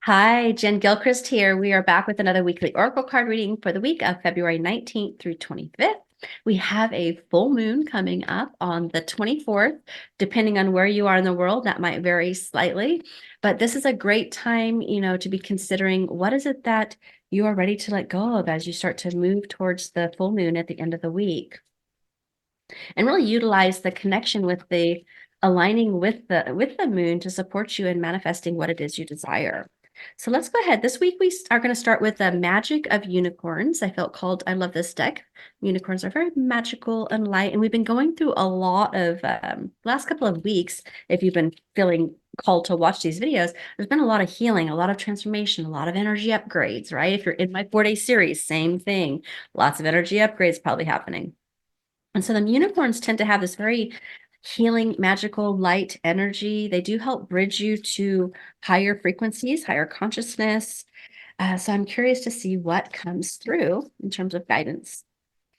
Hi, Jen Gilchrist here. We are back with another weekly Oracle card reading for the week of February 19th through 25th. We have a full moon coming up on the 24th. Depending on where you are in the world, that might vary slightly, but this is a great time, to be considering what is it that you are ready to let go of as you start to move towards the full moon at the end of the week. And really utilize the connection with the aligning with the moon to support you in manifesting what it is you desire. So let's go ahead. This week we are going to start with the magic of unicorns. I love this deck. Unicorns are very magical and light, and we've been going through a lot of last couple of weeks. If you've been feeling called to watch these videos, there's been a lot of healing, a lot of transformation, a lot of energy upgrades, right? If you're in my 4-day series, same thing. Lots of energy upgrades probably happening. And so the unicorns tend to have this very healing, magical, light energy. They do help bridge you to higher frequencies, higher consciousness. So I'm curious to see what comes through in terms of guidance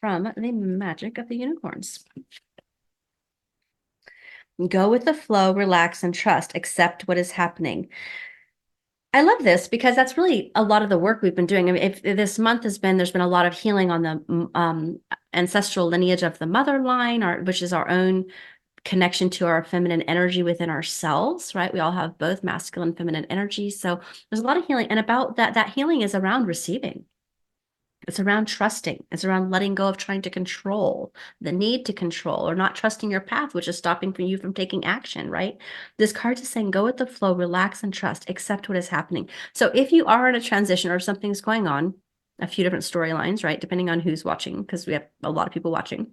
from the magic of the unicorns. Go with the flow, relax, and trust. Accept what is happening. I love this because that's really a lot of the work we've been doing. I mean, if this month there's been a lot of healing on the ancestral lineage of the mother line, which is our own connection to our feminine energy within ourselves, right? We all have both masculine and feminine energy. So there's a lot of healing. And about that healing is around receiving. It's around trusting. It's around letting go of trying to control, the need to control, or not trusting your path, which is stopping you from taking action, right? This card is saying, go with the flow, relax and trust, accept what is happening. So if you are in a transition or something's going on, a few different storylines, right? Depending on who's watching, because we have a lot of people watching.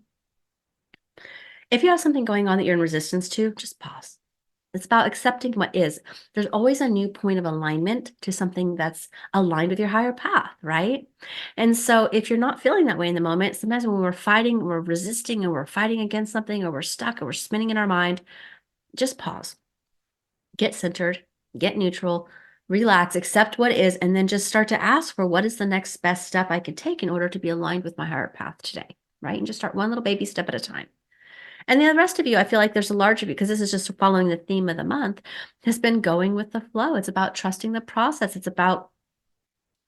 If you have something going on that you're in resistance to, just pause. It's about accepting what is. There's always a new point of alignment to something that's aligned with your higher path, right? And so if you're not feeling that way in the moment, sometimes when we're fighting, we're resisting, and we're fighting against something, or we're stuck, or we're spinning in our mind, just pause, get centered, get neutral, relax, accept what is, and then just start to ask for what is the next best step I can take in order to be aligned with my higher path today, right? And just start one little baby step at a time. And the rest of you, I feel like there's a larger view, because this is just following the theme of the month, has been going with the flow. It's about trusting the process. It's about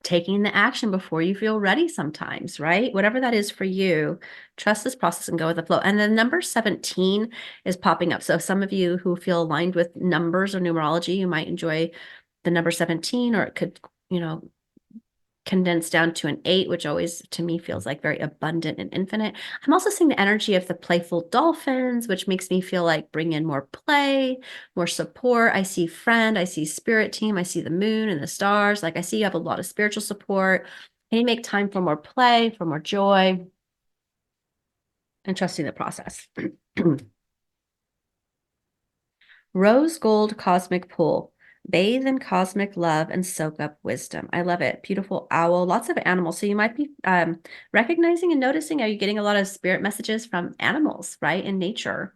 taking the action before you feel ready sometimes, right? Whatever that is for you, trust this process and go with the flow. And then number 17 is popping up. So some of you who feel aligned with numbers or numerology, you might enjoy the number 17, or it could, condensed down to an 8, which always to me feels like very abundant and infinite. I'm also seeing the energy of the playful dolphins, which makes me feel like bring in more play, more support. I see friend, I see spirit team, I see the moon and the stars. Like I see you have a lot of spiritual support. Can you make time for more play, for more joy, and trusting the process? Rose gold cosmic pool. Bathe in cosmic love and soak up wisdom. I love it. Beautiful owl, lots of animals. So you might be recognizing and noticing, are you getting a lot of spirit messages from animals, right? In nature.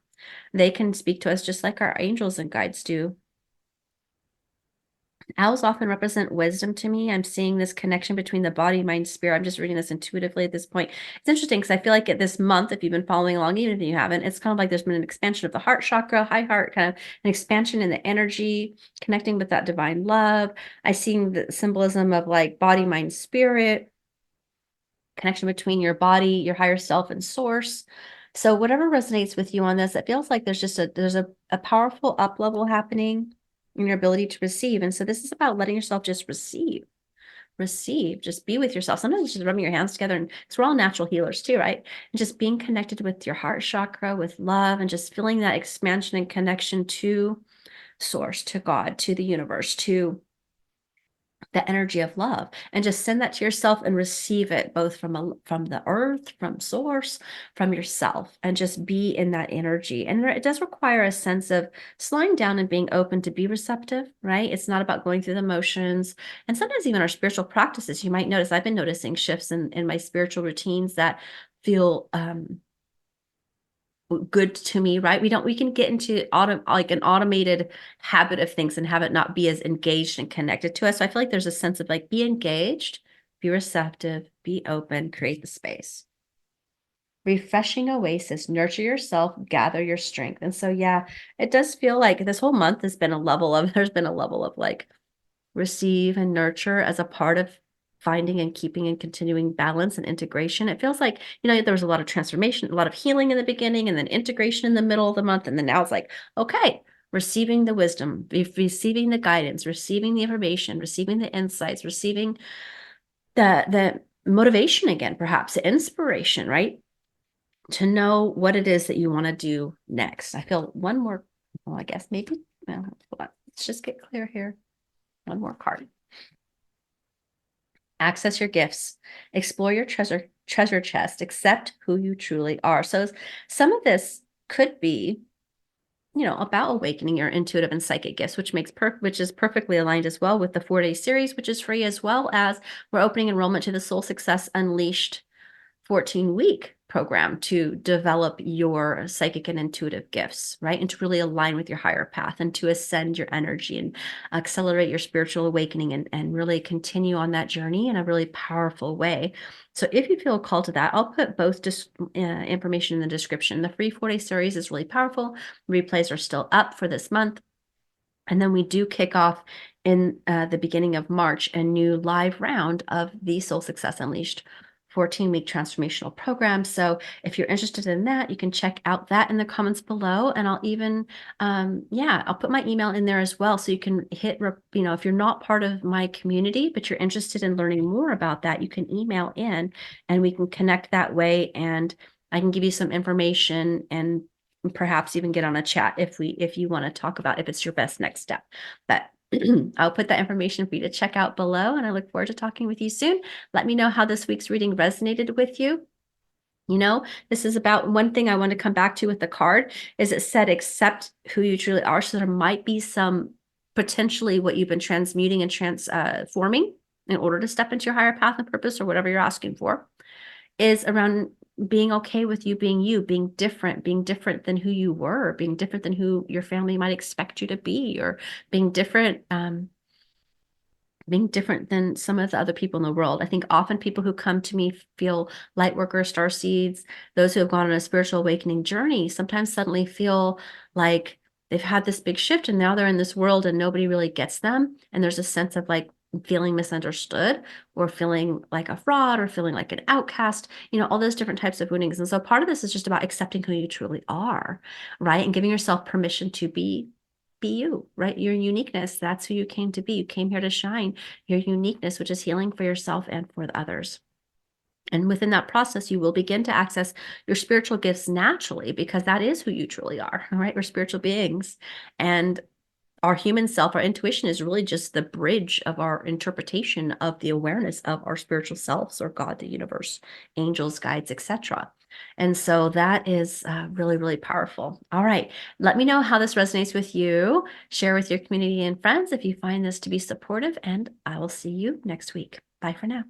They can speak to us just like our angels and guides do. Owls often represent wisdom to me. I'm seeing this connection between the body, mind, spirit. I'm just reading this intuitively at this point. It's interesting because I feel like at this month, if you've been following along, even if you haven't, it's kind of like there's been an expansion of the heart chakra, high heart, kind of an expansion in the energy, connecting with that divine love. I see the symbolism of like body, mind, spirit, connection between your body, your higher self, and source. So whatever resonates with you on this, it feels like there's a powerful up level happening in your ability to receive. And so this is about letting yourself just receive, just be with yourself. Sometimes just rubbing your hands together, and because we're all natural healers too, right? And just being connected with your heart chakra, with love, and just feeling that expansion and connection to source, to God, to the universe, to the energy of love, and just send that to yourself and receive it both from the earth, from source, from yourself, and just be in that energy. And it does require a sense of slowing down and being open to be receptive, right? It's not about going through the motions. And sometimes even our spiritual practices, you might notice, I've been noticing shifts in my spiritual routines that feel good to me, right? We can get into like an automated habit of things and have it not be as engaged and connected to us. So I feel like there's a sense of like, be engaged, be receptive, be open, create the space. Refreshing oasis, nurture yourself, gather your strength. And so, yeah, it does feel like this whole month has been there's been a level of like receive, and nurture as a part of finding and keeping and continuing balance and integration. It feels like, there was a lot of transformation, a lot of healing in the beginning, and then integration in the middle of the month. And then now it's like, okay, receiving the wisdom, receiving the guidance, receiving the information, receiving the insights, receiving the motivation again, perhaps the inspiration, right? To know what it is that you want to do next. I feel one more, well, I guess maybe, well, let's just get clear here. One more card. Access your gifts, explore your treasure chest, accept who you truly are. So some of this could be, about awakening your intuitive and psychic gifts, which is perfectly aligned as well with the 4-day series, which is free, as well as we're opening enrollment to the Soul Success Unleashed 14-week program to develop your psychic and intuitive gifts, right? And to really align with your higher path and to ascend your energy and accelerate your spiritual awakening and really continue on that journey in a really powerful way. So if you feel called to that, I'll put both information in the description. The free 4-day series is really powerful. Replays are still up for this month. And then we do kick off in the beginning of March a new live round of the Soul Success Unleashed 14-week transformational program. So if you're interested in that, you can check out that in the comments below. And I'll even, I'll put my email in there as well. So you can hit, if you're not part of my community, but you're interested in learning more about that, you can email in and we can connect that way. And I can give you some information and perhaps even get on a chat if you want to talk about if it's your best next step. But I'll put that information for you to check out below, and I look forward to talking with you soon. Let me know how this week's reading resonated with you. This is about one thing I want to come back to with the card is it said, accept who you truly are. So there might be some potentially what you've been transmuting and transforming in order to step into your higher path and purpose or whatever you're asking for is around being okay with you, being different than who you were, being different than who your family might expect you to be, or being different than some of the other people in the world. I think often people who come to me feel light workers, star seeds, those who have gone on a spiritual awakening journey, sometimes suddenly feel like they've had this big shift and now they're in this world and nobody really gets them. And there's a sense of like feeling misunderstood or feeling like a fraud or feeling like an outcast, all those different types of woundings. And so part of this is just about accepting who you truly are, right? And giving yourself permission to be you, right? Your uniqueness, that's who you came to be. You came here to shine your uniqueness, which is healing for yourself and for the others. And within that process, you will begin to access your spiritual gifts naturally because that is who you truly are, right? We're spiritual beings. And our human self, our intuition is really just the bridge of our interpretation of the awareness of our spiritual selves or God, the universe, angels, guides, etc. And so that is really, really powerful. All right. Let me know how this resonates with you. Share with your community and friends if you find this to be supportive, and I will see you next week. Bye for now.